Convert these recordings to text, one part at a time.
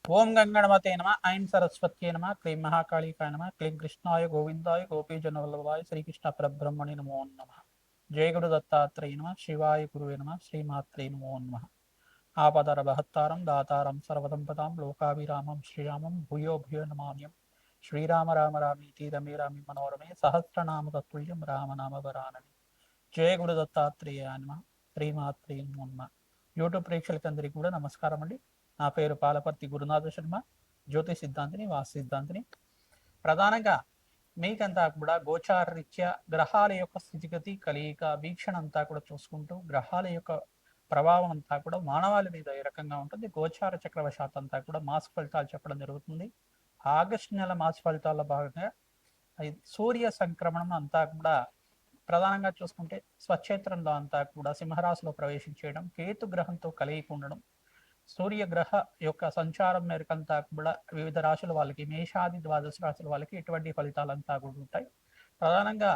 ఓం గంగణమతే నమ ఐం సరస్వత్యే నమ క్లీం మహాకాళికాయ నమ క్లీం కృష్ణాయ గోవిందాయ గోపీజనవల్లభాయ శ్రీకృష్ణ పరబ్రహ్మణి నమో నమ. జయ గురు దత్తాత్రేయ నమ శివాయ గురువే నమ శ్రీమాత్రే నమో నమ. ఆపదర బహత్తారం దాతారం సర్వదంపతాం లోకాభిరామం శ్రీరామం భూయో భూయో నమామ్యం. శ్రీరామ రామ రామీతి రమే రామి మనోరమే సహస్రనామ తత్తుల్యం రామనామ వరానని. జయ గురు దత్తాత్రేయ నమ శ్రీమాత్రే నమో నమ. యూట్యూబ్ ప్రేక్షకులందరికీ కూడా నమస్కారం అండి. నా పేరు పాలపర్తి గురునాథ శర్మ, జ్యోతిష్ సిద్ధాంతిని, వాస్తు సిద్ధాంతిని. ప్రధానంగా మీకంతా కూడా గోచారరీత్యా గ్రహాల యొక్క స్థితిగతి కలయిక వీక్షణ అంతా కూడా చూసుకుంటూ గ్రహాల యొక్క ప్రభావం అంతా కూడా మానవాళి మీద ఏ రకంగా ఉంటుంది, గోచార చక్రవశాత్ అంతా కూడా మాస ఫలితాలు చెప్పడం జరుగుతుంది. ఆగస్టు నెల మాస ఫలితాల్లో భాగంగా సూర్య సంక్రమణం అంతా కూడా ప్రధానంగా చూసుకుంటే స్వక్షేత్రంలో అంతా కూడా సింహరాశిలో ప్రవేశించేయడం, కేతు గ్రహంతో కలయిక ఉండడం, సూర్యగ్రహ యొక్క సంచారం మేరకంతా కూడా వివిధ రాశుల వాళ్ళకి, మేషాది ద్వాదశ రాశుల వాళ్ళకి ఎటువంటి ఫలితాలంతా కూడా ఉంటాయి. ప్రధానంగా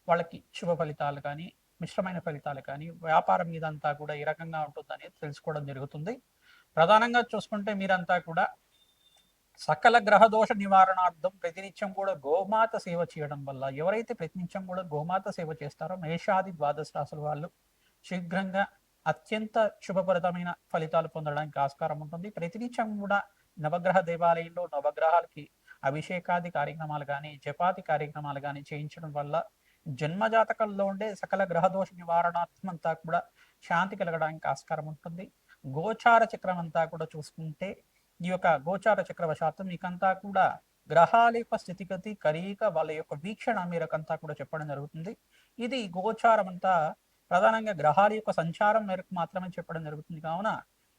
వాళ్ళకి శుభ ఫలితాలు కానీ మిశ్రమైన ఫలితాలు కానీ వ్యాపారం మీద అంతా కూడా ఏ రకంగా ఉంటుందనేది తెలుసుకోవడం జరుగుతుంది. ప్రధానంగా చూసుకుంటే మీరంతా కూడా సకల గ్రహదోష నివారణార్థం ప్రతినిత్యం కూడా గోమాత సేవ చేయడం వల్ల, ఎవరైతే ప్రతినిత్యం కూడా గోమాత సేవ చేస్తారో మేషాది ద్వాదశ రాశుల వాళ్ళు శీఘ్రంగా అత్యంత శుభప్రదమైన ఫలితాలు పొందడానికి ఆస్కారం ఉంటుంది. ప్రతినిత్యం కూడా నవగ్రహ దేవాలయంలో నవగ్రహాలకి అభిషేకాది కార్యక్రమాలు కానీ జపాది కార్యక్రమాలు కానీ చేయించడం వల్ల జన్మజాతకంలో ఉండే సకల గ్రహదోష నివారణార్థం అంతా కూడా శాంతి కలగడానికి ఆస్కారం ఉంటుంది. గోచార చక్రం అంతా కూడా చూసుకుంటే ఈ యొక్క గోచార చక్రవశాత్తు మీకంతా కూడా గ్రహాల యొక్క స్థితిగతి కలయిక వాళ్ళ యొక్క వీక్షణ మీరకంతా కూడా చెప్పడం జరుగుతుంది. ఇది గోచారం అంతా ప్రధానంగా గ్రహాల యొక్క సంచారం మేరకు మాత్రమే చెప్పడం జరుగుతుంది. కావున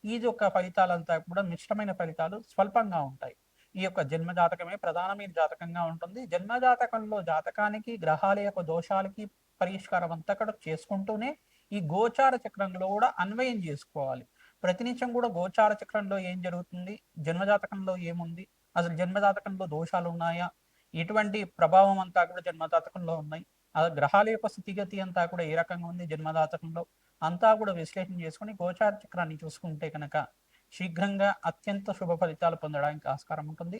ఈ యొక్క ఫలితాలంతా కూడా మిశ్రమైన ఫలితాలు స్వల్పంగా ఉంటాయి. ఈ యొక్క జన్మజాతకమే ప్రధానమైన జాతకంగా ఉంటుంది. జన్మజాతకంలో జాతకానికి గ్రహాల యొక్క దోషాలకి పరిష్కారం అంతా కూడా చేసుకుంటూనే ఈ గోచార చక్రంలో కూడా అన్వయం చేసుకోవాలి. ప్రతినిత్యం కూడా గోచార చక్రంలో ఏం జరుగుతుంది, జన్మజాతకంలో ఏముంది, అసలు జన్మజాతకంలో దోషాలు ఉన్నాయా, ఎటువంటి ప్రభావం అంతా కూడా జన్మజాతకంలో ఉన్నాయి, ఆ గ్రహాల యొక్క స్థితిగతి అంతా కూడా ఏ రకంగా ఉంది జన్మజాతకంలో అంతా కూడా విశ్లేషణ చేసుకుని గోచార చక్రాన్ని చూసుకుంటే కనుక శీఘ్రంగా అత్యంత శుభ ఫలితాలు పొందడానికి ఆస్కారం ఉంటుంది.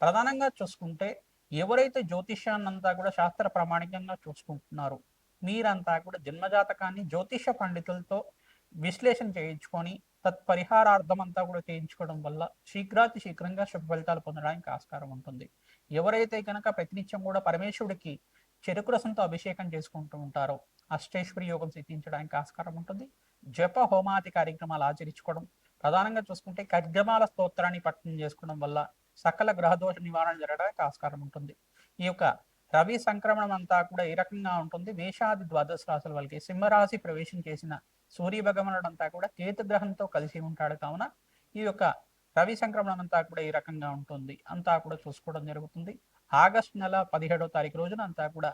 ప్రధానంగా చూసుకుంటే ఎవరైతే జ్యోతిష్యాన్ని అంతా కూడా శాస్త్ర ప్రామాణికంగా చూసుకుంటున్నారో మీరంతా కూడా జన్మజాతకాన్ని జ్యోతిష పండితులతో విశ్లేషణ చేయించుకొని తత్పరిహారార్థం అంతా కూడా చేయించుకోవడం వల్ల శీఘ్రాతి శీఘ్రంగా శుభ ఫలితాలు పొందడానికి ఆస్కారం ఉంటుంది. ఎవరైతే కనుక ప్రతినిత్యం కూడా పరమేశ్వరుడికి చెరుకు రసంతో అభిషేకం చేసుకుంటూ ఉంటారో అష్టేశ్వరి యోగం సిద్ధించడానికి ఆస్కారం ఉంటుంది. జప హోమాది కార్యక్రమాలు ఆచరించుకోవడం, ప్రధానంగా చూసుకుంటే ఖడ్గమాల స్తోత్రాన్ని పఠనం చేసుకోవడం వల్ల సకల గ్రహదోష నివారణ జరగడానికి ఆస్కారం ఉంటుంది. ఈ యొక్క రవి సంక్రమణం అంతా కూడా ఏ రకంగా ఉంటుంది, మేషాది ద్వాదశ రాశుల వాళ్ళకి సింహరాశి ప్రవేశం చేసిన సూర్య భగవానుడు అంతా కూడా కేతు గ్రహంతో కలిసి ఉంటాడు. కావున ఈ యొక్క రవి సంక్రమణం అంతా కూడా ఈ రకంగా ఉంటుంది అంతా కూడా చూసుకోవడం జరుగుతుంది. ఆగస్టు నెల 17వ తారీఖు రోజున అంతా కూడా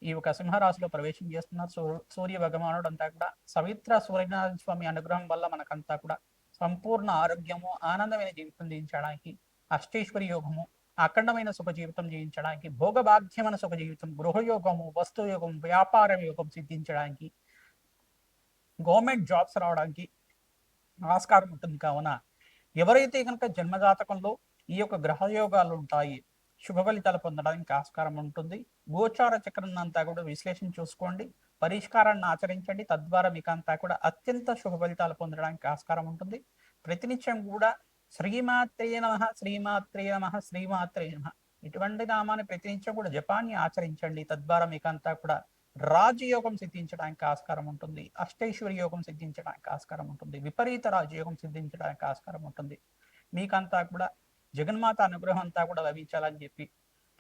ఈ యొక్క సింహరాశిలో ప్రవేశం చేస్తున్నారు సూర్య భగవానుడు అంతా కూడా. సవిత్ర సూర్యనారాయణ స్వామి అనుగ్రహం వల్ల మనకంతా కూడా సంపూర్ణ ఆరోగ్యము, ఆనందమైన జీవితం జీవించడానికి, అష్టేశ్వరి యోగము, అఖండమైన సుఖ జీవితం జీవించడానికి, భోగభాగ్యమైన సుఖ జీవితం, గృహయోగము, వస్తుయోగం, వ్యాపార యోగం సిద్ధించడానికి, గవర్నమెంట్ జాబ్స్ రావడానికి ఆస్కారం ఉంటుంది. కావున ఎవరైతే కనుక జన్మజాతకంలో ఈ యొక్క గ్రహయోగాలు ఉంటాయి శుభ ఫలితాలు పొందడానికి ఆస్కారం ఉంటుంది. గోచార చక్రం అంతా కూడా విశ్లేషణ చూసుకోండి, పరిష్కారాన్ని ఆచరించండి. తద్వారా మీకు అంతా కూడా అత్యంత శుభ ఫలితాలు పొందడానికి ఆస్కారం ఉంటుంది. ప్రతినిత్యం కూడా శ్రీమాత్రే నమః శ్రీమాత్రే నమః శ్రీమాత్రే నమః ఇటువంటి నామాన్ని ప్రతినిత్యం కూడా జపాన్ని ఆచరించండి. తద్వారా మీకు అంతా కూడా రాజయోగం సిద్ధించడానికి ఆస్కారం ఉంటుంది, అష్టైశ్వర్య యోగం సిద్ధించడానికి ఆస్కారం ఉంటుంది, విపరీత రాజయోగం సిద్ధించడానికి ఆస్కారం ఉంటుంది. మీకంతా కూడా జగన్మాత అనుగ్రహం అంతా కూడా లభించాలని చెప్పి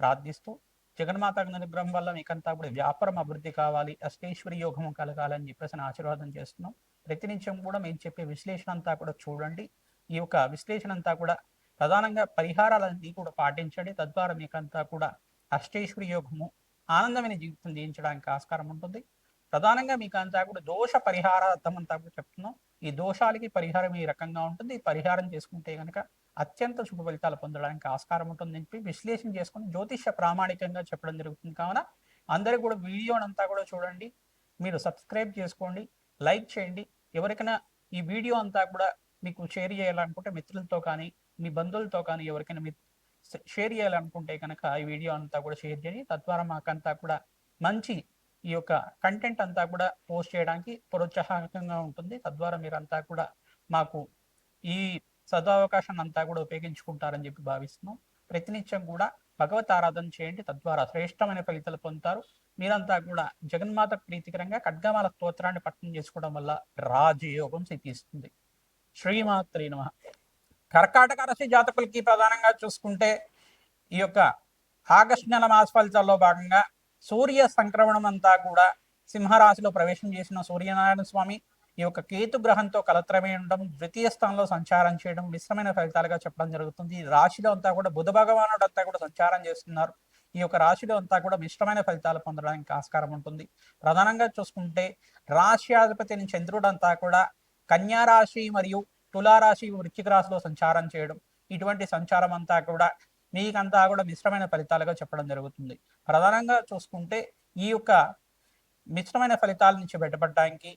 ప్రార్థిస్తూ, జగన్మాత అనుగ్రహం వల్ల మీకంతా కూడా వ్యాపారం అభివృద్ధి కావాలి, అష్టైశ్వర్య యోగం కలగాలని చెప్పేసి ఆశీర్వాదం చేస్తున్నాం. ప్రతినిత్యం కూడా మేము చెప్పే విశ్లేషణ అంతా కూడా చూడండి. ఈ యొక్క విశ్లేషణ అంతా కూడా ప్రధానంగా పరిహారాలన్నీ కూడా పాటించండి. తద్వారా మీకంతా కూడా అష్టైశ్వర్య యోగము, ఆనందమైన జీవితం జీవించడానికి ఆస్కారం ఉంటుంది. ప్రధానంగా మీకు అంతా కూడా దోష పరిహారార్థం అంతా కూడా చెప్తున్నాం. ఈ దోషాలకి పరిహారం ఈ రకంగా ఉంటుంది. పరిహారం చేసుకుంటే కనుక అత్యంత శుభ ఫలితాలు పొందడానికి ఆస్కారం ఉంటుందని చెప్పి విశ్లేషణ చేసుకుని జ్యోతిష ప్రామాణికంగా చెప్పడం జరుగుతుంది. కావున అందరూ కూడా వీడియోనంతా కూడా చూడండి, మీరు సబ్స్క్రైబ్ చేసుకోండి, లైక్ చేయండి. ఎవరికైనా ఈ వీడియో అంతా కూడా మీకు షేర్ చేయాలనుకుంటే మిత్రులతో కానీ మీ బంధువులతో కానీ ఎవరికైనా మీరు షేర్ చేయాలనుకుంటే కనుక ఈ వీడియో అంతా కూడా షేర్ చేయండి. తద్వారా మాకంతా కూడా మంచి ఈ యొక్క కంటెంట్ అంతా కూడా పోస్ట్ చేయడానికి ప్రోత్సాహకంగా ఉంటుంది. తద్వారా మీరంతా కూడా మాకు ఈ సదవకాశాన్ని అంతా కూడా ఉపయోగించుకుంటారని చెప్పి భావిస్తున్నాం. ప్రతినిత్యం కూడా భగవత్ ఆరాధన చేయండి. తద్వారా శ్రేష్టమైన ఫలితాలు పొందుతారు. మీరంతా కూడా జగన్మాత ప్రీతికరంగా ఖడ్గమాల స్తోత్రాన్ని పఠనం చేసుకోవడం వల్ల రాజయోగం సిద్ధిస్తుంది. శ్రీమాత్రే నమః. కర్కాటక రాశి జాతకులకి ప్రధానంగా చూసుకుంటే ఈ యొక్క ఆగస్టు నెల మాస ఫలితాల్లో భాగంగా సూర్య సంక్రమణం అంతా కూడా సింహరాశిలో ప్రవేశం చేసిన సూర్యనారాయణ స్వామి ఈ యొక్క కేతు గ్రహంతో కలత్రమే ఉండడం, ద్వితీయ స్థానంలో సంచారం చేయడం మిశ్రమైన ఫలితాలుగా చెప్పడం జరుగుతుంది. రాశిలో అంతా కూడా బుధ భగవానుడు అంతా కూడా సంచారం చేస్తున్నారు. ఈ యొక్క రాశిలో అంతా కూడా మిశ్రమైన ఫలితాలు పొందడానికి ఆస్కారం ఉంటుంది. ప్రధానంగా చూసుకుంటే రాశ్యాధిపతిని చంద్రుడు అంతా కూడా కన్యా రాశి మరియు తులారాశి వృశ్చిక రాశిలో సంచారం చేయడం, ఇటువంటి సంచారం అంతా కూడా మీకంతా కూడా మిశ్రమైన ఫలితాలుగా చెప్పడం జరుగుతుంది. ప్రధానంగా చూసుకుంటే ఈ యొక్క మిశ్రమైన ఫలితాల నుంచి బయటపడడానికి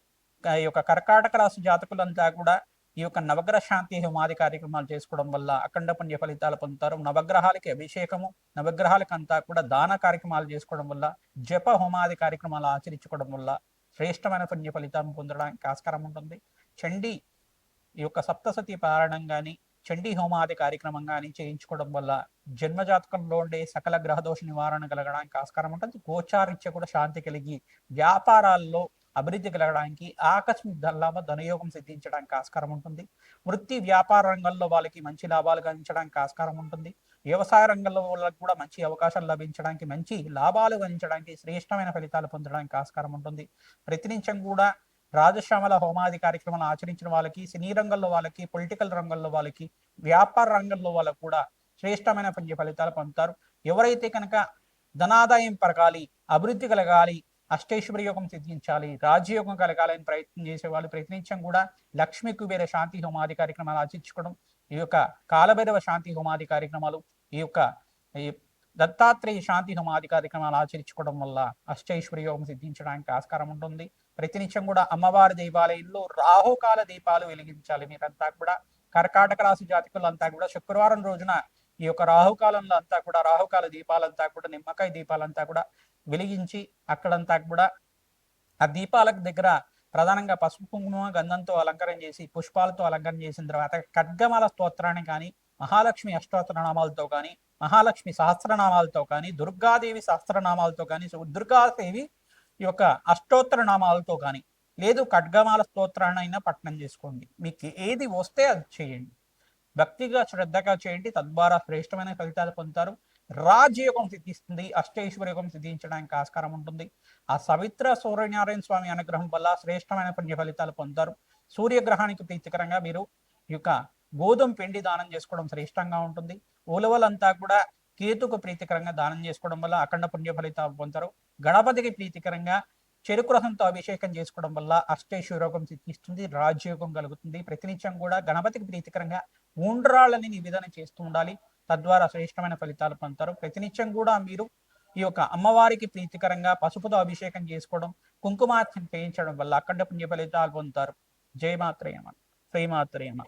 ఈ యొక్క కర్కాటక రాశి జాతకులంతా కూడా ఈ యొక్క నవగ్రహ శాంతి హోమాది కార్యక్రమాలు చేసుకోవడం వల్ల అఖండ పుణ్య ఫలితాలు పొందుతారు. నవగ్రహాలకి అభిషేకము, నవగ్రహాలకి అంతా కూడా దాన కార్యక్రమాలు చేసుకోవడం వల్ల, జప హోమాది కార్యక్రమాలు ఆచరించుకోవడం వల్ల శ్రేష్టమైన పుణ్య ఫలితాలను పొందడానికి ఆస్కారం ఉంటుంది. చండీ ఈ యొక్క సప్తసతి పారాయణం కానీ, చండీ హోమాది కార్యక్రమం కానీ చేయించుకోవడం వల్ల జన్మజాతకంలో ఉండే సకల గ్రహదోష నివారణ కలగడానికి ఆస్కారం ఉంటుంది. గోచారీత్య కూడా శాంతి కలిగి వ్యాపారాల్లో అభివృద్ధి కలగడానికి, ఆకస్మిక లాభ ధనయోగం సిద్ధించడానికి ఆస్కారం ఉంటుంది. వృత్తి వ్యాపార రంగంలో వాళ్ళకి మంచి లాభాలు గణించడానికి ఆస్కారం ఉంటుంది. వ్యవసాయ రంగంలో వాళ్ళకి కూడా మంచి అవకాశాలు లభించడానికి, మంచి లాభాలు గణించడానికి, శ్రేష్టమైన ఫలితాలు పొందడానికి ఆస్కారం ఉంటుంది. ప్రతినిత్యం కూడా రాజశ్యామల హోమాది కార్యక్రమాలు ఆచరించిన వాళ్ళకి, సినీ రంగంలో వాళ్ళకి, పొలిటికల్ రంగంలో వాళ్ళకి, వ్యాపార రంగంలో వాళ్ళకు కూడా శ్రేష్టమైన పుణ్య ఫలితాలు పొందుతారు. ఎవరైతే కనుక ధనాదాయం పెరగాలి, అభివృద్ధి కలగాలి, అష్టైశ్వర్య యోగం సిద్ధించాలి, రాజయోగం కలగాలని ప్రయత్నం చేసేవాళ్ళు ప్రయత్నించడం కూడా లక్ష్మీ కుబేర శాంతి హోమాది కార్యక్రమాలు ఆచరించుకోవడం, ఈ యొక్క కాలభైరవ శాంతి హోమాది కార్యక్రమాలు, ఈ యొక్క దత్తాత్రేయ శాంతి హోమాది కార్యక్రమాలు ఆచరించుకోవడం వల్ల అష్టైశ్వర్య యోగం సిద్ధించడానికి ఆస్కారం ఉంటుంది. ప్రతినిత్యం కూడా అమ్మవారి దేవాలయంలో రాహుకాల దీపాలు వెలిగించాలి. మీరంతా కూడా కర్కాటక రాశి జాతకులంతా కూడా శుక్రవారం రోజున ఈ యొక్క రాహుకాలంలో అంతా కూడా రాహుకాల దీపాలంతా కూడా, నిమ్మకాయ దీపాలంతా కూడా వెలిగించి అక్కడంతా కూడా ఆ దీపాలకు దగ్గర ప్రధానంగా పసుపు కుంకుమ గంధంతో అలంకరణ చేసి, పుష్పాలతో అలంకరణ చేసిన తర్వాత ఖడ్గమాల స్తోత్రాన్ని కానీ, మహాలక్ష్మి అష్టోత్తర నామాలతో కానీ, మహాలక్ష్మి సహస్రనామాలతో కానీ, దుర్గాదేవి సహస్రనామాలతో కానీ, దుర్గాదేవి ఈ యొక్క అష్టోత్తర నామాలతో కానీ, లేదు ఖడ్గమాల స్తోత్రాన్ని అయినా పఠనం చేసుకోండి. మీకు ఏది వస్తే అది చేయండి. భక్తిగా శ్రద్ధగా చేయండి. తద్వారా శ్రేష్టమైన ఫలితాలు పొందుతారు. రాజయోగం సిద్ధిస్తుంది. అష్టైశ్వర్యోగం సిద్ధించడానికి ఆస్కారం ఉంటుంది. ఆ సవిత్ర సూర్యనారాయణ స్వామి అనుగ్రహం వల్ల శ్రేష్టమైన పుణ్య ఫలితాలు పొందుతారు. సూర్యగ్రహానికి ప్రీతికరంగా మీరు ఈ యొక్క గోధుమ పిండి దానం చేసుకోవడం శ్రేష్టంగా ఉంటుంది. ఉలవలంతా కూడా కేతుకు ప్రీతికరంగా దానం చేసుకోవడం వల్ల అఖండ పుణ్య ఫలితాలు పొందుతారు. గణపతికి ప్రీతికరంగా చెరుకు రసంతో అభిషేకం చేసుకోవడం వల్ల అష్టైశ్వర్యోగం సిద్ధిస్తుంది, రాజయోగం కలుగుతుంది. ప్రతినిత్యం కూడా గణపతికి ప్రీతికరంగా ఉండ్రాళ్ళని నివేదన చేస్తూ ఉండాలి. తద్వారా శ్రేష్టమైన ఫలితాలు పొందుతారు. ప్రతినిత్యం కూడా మీరు ఈ యొక్క అమ్మవారికి ప్రీతికరంగా పసుపుతో అభిషేకం చేసుకోవడం, కుంకుమార్చన చేయించడం వల్ల అఖండ పుణ్య ఫలితాలు పొందుతారు. జయమాత్రేయమ, శ్రీమాత్రేయమ.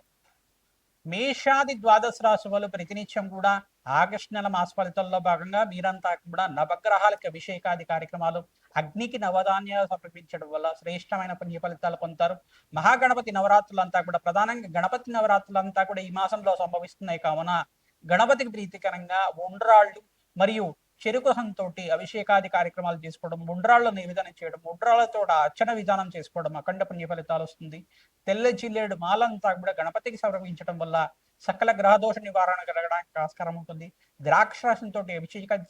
మేషాది ద్వాదశ రాశి వాళ్ళు ప్రతినిత్యం కూడా ఆగస్టు నెల మాస ఫలితాల్లో భాగంగా మీరంతా కూడా నవగ్రహాలకి అభిషేకాది కార్యక్రమాలు, అగ్నికి నవధాన్యాలు సమర్పించడం వల్ల శ్రేష్టమైన పుణ్య ఫలితాలు పొందుతారు. మహాగణపతి నవరాత్రులంతా కూడా ప్రధానంగా గణపతి నవరాత్రులంతా కూడా ఈ మాసంలో సంభవిస్తున్నాయి కావున గణపతికి ప్రీతికరంగా ఉండ్రాళ్ళు మరియు చెరుకు రసంతో అభిషేకాది కార్యక్రమాలు చేసుకోవడం, ఉండ్రాళ్ళ నివేదన చేయడం, ఉండ్రాళ్లతో అర్చన విధానం చేసుకోవడం అఖండ పుణ్య ఫలితాలు వస్తుంది. తెల్ల జిల్లేడు మాలంతా కూడా గణపతికి సమర్పించడం వల్ల సకల గ్రహదోష నివారణ కలగడానికి ఆస్కారం ఉంటుంది. ద్రాక్షరసంతో అభిషేకం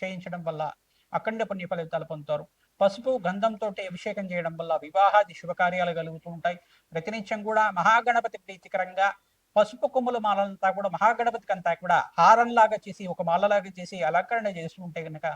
చేయించడం వల్ల అఖండ పుణ్య ఫలితాలు పొందుతారు. పసుపు గంధంతో అభిషేకం చేయడం వల్ల వివాహాది శుభకార్యాలు కలుగుతూ ఉంటాయి. ప్రతినిత్యం కూడా మహాగణపతి ప్రీతికరంగా పసుపు కొమ్ముల మాలంతా కూడా మహాగణపతికి అంతా కూడా హారంలాగా చేసి, ఒక మాలలాగా చేసి అలంకరణ చేస్తుంటే కనుక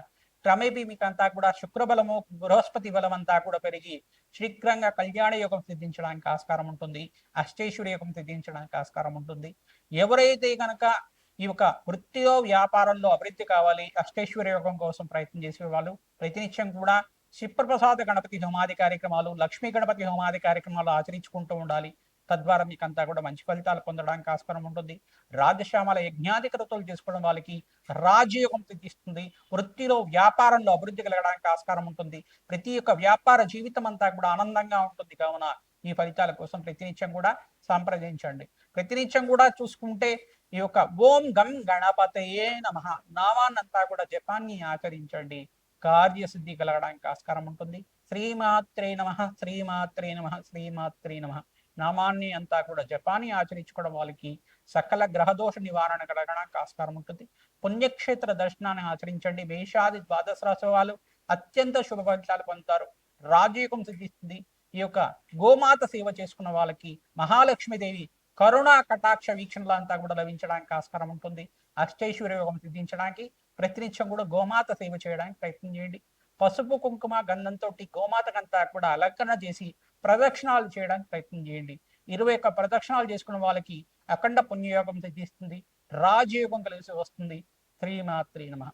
క్రమేపీ మీకంతా కూడా శుక్రబలము, బృహస్పతి బలం అంతా కూడా పెరిగి శీఘ్రంగా కళ్యాణ యోగం సిద్ధించడానికి ఆస్కారం ఉంటుంది. అష్టైశ్వర్య యోగం సిద్ధించడానికి ఆస్కారం ఉంటుంది. ఎవరైతే కనుక ఈ యొక్క వృత్తిలో వ్యాపారంలో అభివృద్ధి కావాలి, అష్టైశ్వర్య యోగం కోసం ప్రయత్నం చేసే వాళ్ళు ప్రతినిత్యం కూడా శిప్రప్రసాద గణపతి హోమాది కార్యక్రమాలు, లక్ష్మీ గణపతి హోమాది కార్యక్రమాలు ఆచరించుకుంటూ ఉండాలి. తద్వారా మీకు అంతా కూడా మంచి ఫలితాలు పొందడానికి ఆస్కారం ఉంటుంది. రాజశ్యామల యజ్ఞాధికృతులు చేసుకోవడం వాళ్ళకి రాజయోగం సిద్ధిస్తుంది. వృత్తిలో వ్యాపారంలో అభివృద్ధి కలగడానికి ఆస్కారం ఉంటుంది. ప్రతి ఒక్క వ్యాపార జీవితం అంతా కూడా ఆనందంగా ఉంటుంది. కావున ఈ ఫలితాల కోసం ప్రతినిత్యం కూడా సంప్రదించండి. ప్రతినిత్యం కూడా చూసుకుంటే ఈ యొక్క ఓం గం గణపతయే నమః నామాన్నంతా కూడా జపాన్ని ఆచరించండి. కార్యసిద్ధి కలగడానికి ఆస్కారం ఉంటుంది. శ్రీమాత్రే నమః, శ్రీమాత్రే నమః, శ్రీమాత్రే నమః నామాన్ని అంతా కూడా జపాన్ని ఆచరించుకోవడం వాళ్ళకి సకల గ్రహదోష నివారణ కలగడానికి ఆస్కారం ఉంటుంది. పుణ్యక్షేత్ర దర్శనాన్ని ఆచరించండి. మేషాది ద్వాదశ రాశి వాళ్ళు అత్యంత శుభ ఫలితాలు పొందుతారు. రాజయోగం సిద్ధిస్తుంది. ఈ యొక్క గోమాత సేవ చేసుకున్న వాళ్ళకి మహాలక్ష్మీదేవి కరుణా కటాక్ష వీక్షణలు అంతా కూడా లభించడానికి ఆస్కారం ఉంటుంది. అష్టైశ్వర్య యోగం సిద్ధించడానికి ప్రతినిత్యం కూడా గోమాత సేవ చేయడానికి ప్రయత్నం చేయండి. పసుపు కుంకుమ గంధంతో గోమాతకంతా కూడా అలంకరణ చేసి ప్రదక్షిణాలు చేయడానికి ప్రయత్నం చేయండి. 21 ప్రదక్షిణాలు చేసుకున్న వాళ్ళకి అఖండ పుణ్యయోగం సిద్ధిస్తుంది. రాజయోగం కలిసి వస్తుంది. శ్రీమాత్రే నమః.